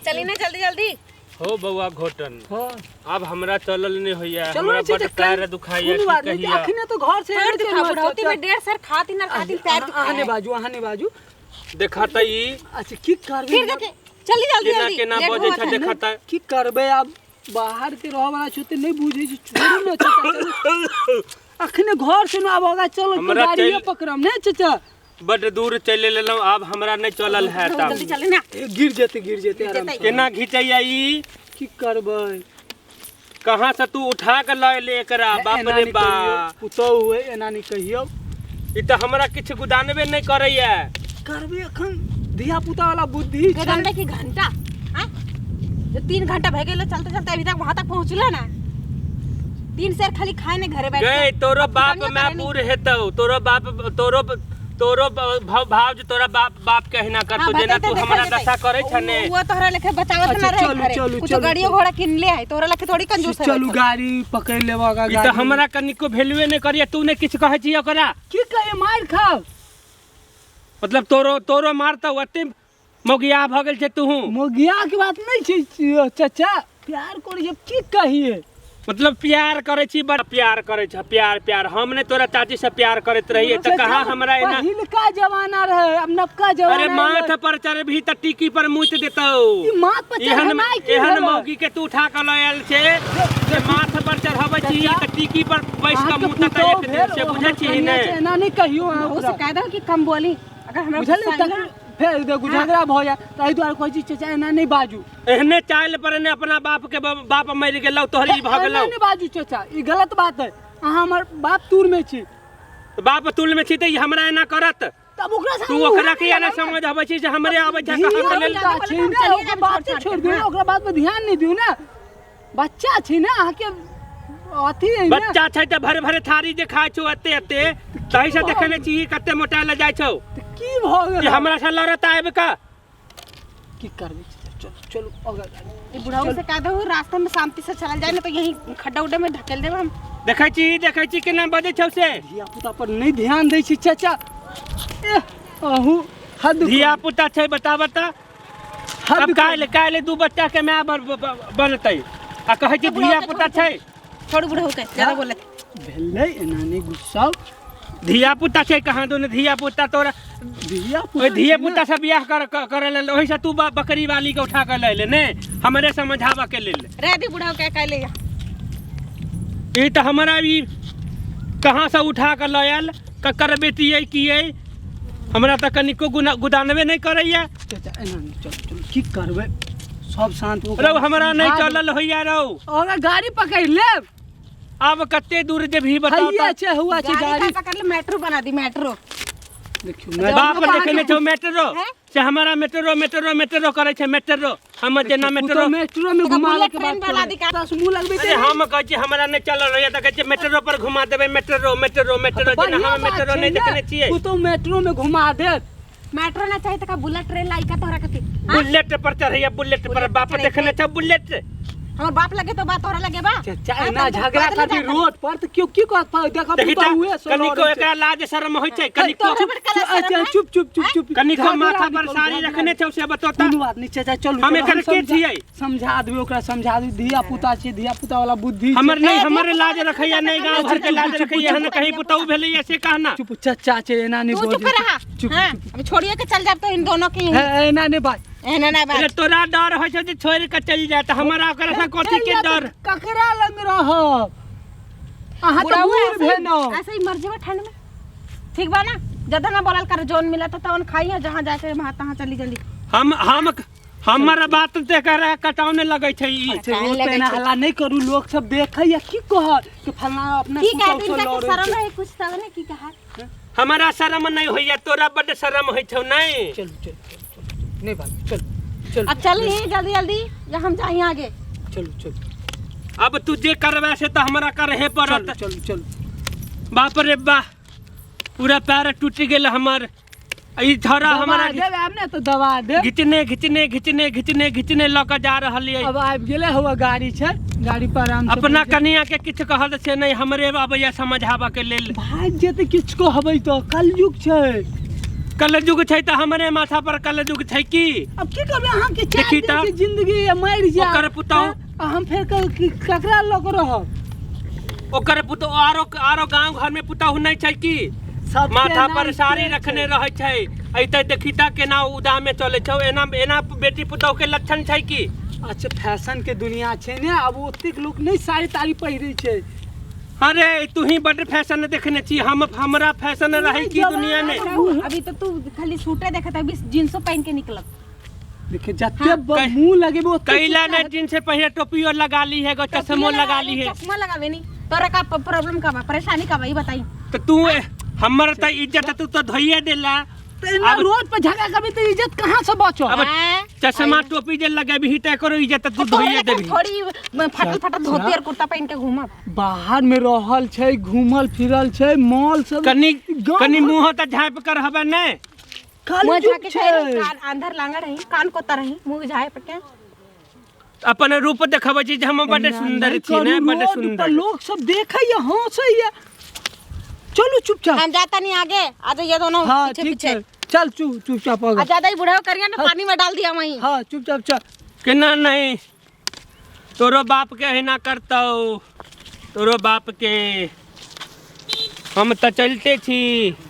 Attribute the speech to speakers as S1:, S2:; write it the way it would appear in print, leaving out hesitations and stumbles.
S1: चली ना जल्दी जल्दी
S2: हो बउआ घोटन
S3: हां
S2: अब हमरा चलल नहीं होइया हमरा बड़ पैर दुखाइया की कहिया
S3: अखने तो घर से
S1: पैर दिखा बुढ़ौती में डेढ़ सर खाती ना खाती पैर
S3: आने बाजू
S2: देखा त ई
S3: अच्छा की करबे
S1: फिर देखे जल्दी जल्दी
S2: केना
S1: जल्दी
S2: केना बजे छ देखा त
S3: की करबे अब बाहर के रह वाला छते नहीं बुझे छी छोड़ न चाचा अखने घर से ना आबोगा चलो तो गाड़ी पकड़म नहीं चाचा
S2: बड़ दूर चले लेलौ अब हमरा नहीं चलल है तब
S1: जल्दी चले ना
S3: गिर जेते आराम से
S2: केना घिचैया ई
S3: की करबे
S2: कहां से तू उठा के ले एकरा बाप रे बाप
S3: पुतो हुए एना नहीं कहियो
S2: ई त हमरा किछ गुदानबे नहीं करैया
S3: करबे अखन धिया पुता वाला बुद्धि छै
S1: घंटा की घंटा हां जो 3 घंटा भ गेल चलते चलते अभी तक वहां तक पहुंचला ना 3 शेर खाली खाए ने घरे बैठ
S2: गए तोरो बाप मैं पूर हेतौ तोरो भाव जो तोरा बाप कहना कर तो जेना तू हमरा दशा करे छने
S1: वो तोहरा लेखे बचावत ना रहे घरे कुछ गाड़ियों घोड़ा किन ले है तोहरा लेखे थोड़ी कंजूस है
S3: चलू गाड़ी पकड़ लेबा गाड़ी
S2: ई त हमरा कनिको वैल्यूए नहीं करिया तू ने किछ कहै छी ओकरा
S3: की कहे मार खाओ
S2: मतलब तोरो मारता अते मोगिया भ गेल छै तू
S3: मोगिया के बात नहीं छै चाचा प्यार करे जब की कहिए
S2: मतलब प्यार करे छी बड़ प्यार करे छ प्यार हम ने तोरा चाची से प्यार करत रहिए त कहा हमरा एना
S3: पहिल का जमाना रहे अब नवका जमाना
S2: अरे माथ पर चढ़बी त टिकी पर मुइत देतौ
S3: ई माथ पर चढ़नाई की
S2: एहन मौगी के तू उठा के लायल छे जे माथ पर चढ़ाबै छी त टिकी पर बैस के मुइत त एक दिन से बुझै छी ने
S3: एना नहीं कहियो
S1: उसे कह दो कि कम बोली अगर हमरा
S3: बुझल फिर देखो झगड़ा भ जाए तई द्वारा कहै छी चाचा एना नहीं बाजू
S2: एहने चाल पर ने अपना बाप के बाप मर गेलौ तोहरी भ गेलौ
S3: नहीं बाजू चाचा ई गलत बात है अहाँ हमर बाप तूर में छी
S2: बाप तुल में छी त हमरा एना करत
S3: तब ओकरा
S2: तू ओकरा के एना समझ आबै छी जे हमरे आबै छै कहां के लेल
S3: ओकरा बात छोड़ दियो ओकरा बात पे ध्यान नहीं दियो ना बच्चा छी ना अहाँ के अथी है ना
S2: बच्चा छै त भर भर थारी जे खाय छौ अते तही से देखने छी कते मोटा ले जाय छौ
S3: की भ गेल
S2: जे हमरा से लड़त आबे का
S3: की करबे चलो अगर
S1: ये बुढ़ाऊ से कह दो रास्ते में शांति से चल जाए ना तो यही खड्डा उड्डा में ढकेल देब हम
S2: देखै छी केना बजे छौ से
S3: धिया पुता पर नहीं ध्यान दै छी चाचा अहू हद
S2: धिया पुता छै बता अब काले दू बच्चा के माय बनतै आ कहै छी धिया पुता छै
S1: छोड़ बुढ़ाऊ के ज्यादा बोले
S3: भेलै एना नहीं गुस्सा
S2: धिया पुता छै कहां दोने धिया पुता तोरा धिया पुता से बियाह कर ले ओहि से तू बकरी वाली के उठा के ले ने हमरे समझावा के लेल
S1: रे दी बुढ़ाऊ के कहले
S2: ई त हमरा ई कहां से उठा के लायल ककर बेटियै कियै हमरा त कनिको गुदानबे नहीं करैया
S3: चाचा एना नहीं चल की करबे सब शांत हो
S2: रौ हमरा नहीं चलल होइया रौ
S3: और गाड़ी पकड़ ले
S2: अब कते दूर जे भी बताओ
S3: हैया छे हुआ छे गाड़ी
S1: पकड़ ले मेट्रो बना दी मेट्रो
S3: देखियो
S2: बाप देखने छौ मेट्रो से हमारा मेट्रो करे छे मेट्रो हम जेना मेट्रो
S3: में घुमा के बात मुंह लगबे
S2: अरे हम कहै छी हमरा नहीं चलल रहैया त कहै छी मेट्रो पर घुमा देबे मेट्रो जेना हम मेट्रो नहीं देखने छियै
S3: तू तो मेट्रो में घुमा दे
S1: मेट्रो ना चाहिए त बुलेट ट्रेन लाई का तोहरा कथि
S2: बुलेट पर चढ़ैया बुलेट पर बाप देखने छ बुलेट
S1: हमर बाप लगे तो बात तोहरा लगे बा
S3: चाचा ना झगड़ा खातिर रोड पर त क्यों की कहत देखा पुता हुए
S2: कनिको एकरा लाज शर्म होय छै कनिको
S3: चुप
S2: कनिको माथा पर साड़ी रखने छौ से बतो त
S3: कोनो बात नहीं चाचा चलो
S2: हम एकर के छियै
S3: समझा देबे ओकरा समझा दे धिया पुता छै धिया पुता वाला बुद्धि
S2: हमर नहीं हमर लाज रखैया नहीं गांव भर के लाज रखैया न कहीं पुतौ भेलैया से कहना
S3: चुप चाचा छै एना नहीं बोल
S1: चुप रहा हां अब छोड़िए के चल जाब तो इन दोनों की
S3: एना नहीं बात
S1: एना ना बात
S2: तोरा डर होय छै जे छोड़ के चल जाय त हमरा ओकरा से कोठी के डर
S3: ककरा लग रह आहा त बूढ़ भेनो
S1: ऐसे ही मर जेबा ठंड में ठीक बा ना जदा ना बोलल कर जोन मिला त तवन खाइए जहां जाके वहां तहां चली जल्दी
S2: हम हमर बात ते करे कटाउने लगै छै ई
S3: रोड पे ना हल्ला नहीं करू लोग सब देखैया की कह कि फलना अपना
S1: की कहत इनका शर्म है कुछ तब ने की कहा
S2: हमारा शर्म नहीं होइया तोरा बड शर्म होय छौ नहीं
S3: चल नहीं बात चल
S1: अब चल ही जल्दी या हम जाई आगे
S3: चल
S2: अब तू जे करबा से त हमरा करहे पड़त
S3: चल
S2: बाप रे बा पूरा पैर टूट गेल हमर ई झरा हमरा
S3: देबे हमने तो दवा दे
S2: घिचने लक जा रहल है
S3: अब आबि गेले हुआ गाड़ी छै गाड़ी पर आराम से
S2: अपना कनिया के किछ कहल से नहीं हमरे आबैया समझावा के लेल
S3: भाग जेते किछ को हबै तो कलयुग छै
S2: कलयुग छै त हमरे माथा पर कलयुग छै की
S3: अब की करबे अहाँ के
S2: देखी
S3: चार
S2: त।
S3: दिन के जिंदगी मर जा
S2: ओकर पुतौह।
S3: हम फिर ककरा लग रहब
S2: ओकर पुतौह आरो गांव घर में पुतौह नहीं छै की
S3: सबके
S2: माथा
S3: नाम
S2: पर साड़ी
S3: से
S2: रखने
S3: छै।
S2: रहे छै ऐते देखी त केना उदा में चले छौ एना बेटी पुतौह के लक्षण छै की
S3: अच्छा फैशन के दुनिया छै ने अब ओतेक लोग नहीं साड़ी ताड़ी पहिरे छै
S2: अरे तू ही बड़ फैशन देखने छी हमरा फैशन रही की दुनिया में
S1: अभी तो तू खाली सूटे देखत अभी जींसो पहन के निकलत
S3: देखे जते
S1: हाँ,
S3: मुंह लगे वो
S2: कैला ने दिन से पहले टोपियो लगा ली है गो चश्मो लगा ली है
S1: चश्मा लगावे नहीं तोरा का प्रॉब्लम का बा परेशानी का बा ई बताई
S2: तो तू हमर त इज्जत तू तो धोइए देला अब
S3: रोड पर झगड़ा करबे तो इज्जत कहां से बचो
S2: अब चश्मा टोपी जे लगाबी ही त करो इज्जत तू धोइए देबी
S1: थोड़ी फटल धोती और कुर्ता पहन के घूमब
S3: बाहर में रहल छै घूमल फिरल छै मॉल सब
S2: कनी मुंह त झाँप कर हबे ने
S3: खाली
S1: मुंह
S3: जुग
S1: झाके
S3: छै
S1: कान अंदर लांगा रही कान कोता रही मुंह झाए पके
S2: अपन रूप देखबै छी जे हम बड़े सुंदर छी ने बड़े
S3: रोड
S2: सुंदर
S3: पर लोग सब देखैया हंसैया चलो चुपचाप
S1: हम जाता नहीं आगे आ जाइए दोनों
S3: हाँ
S1: पीछे
S3: ठीक
S1: पीछे
S3: है चल चुपचाप
S1: आ
S3: अगर
S1: ज्यादा ही बुढ़ा करिए ना पानी में डाल दिया वहीं
S3: हाँ चुपचाप चल
S2: केना नहीं तोरो बाप के हिना करतौ तोरो बाप के हम त चलते छी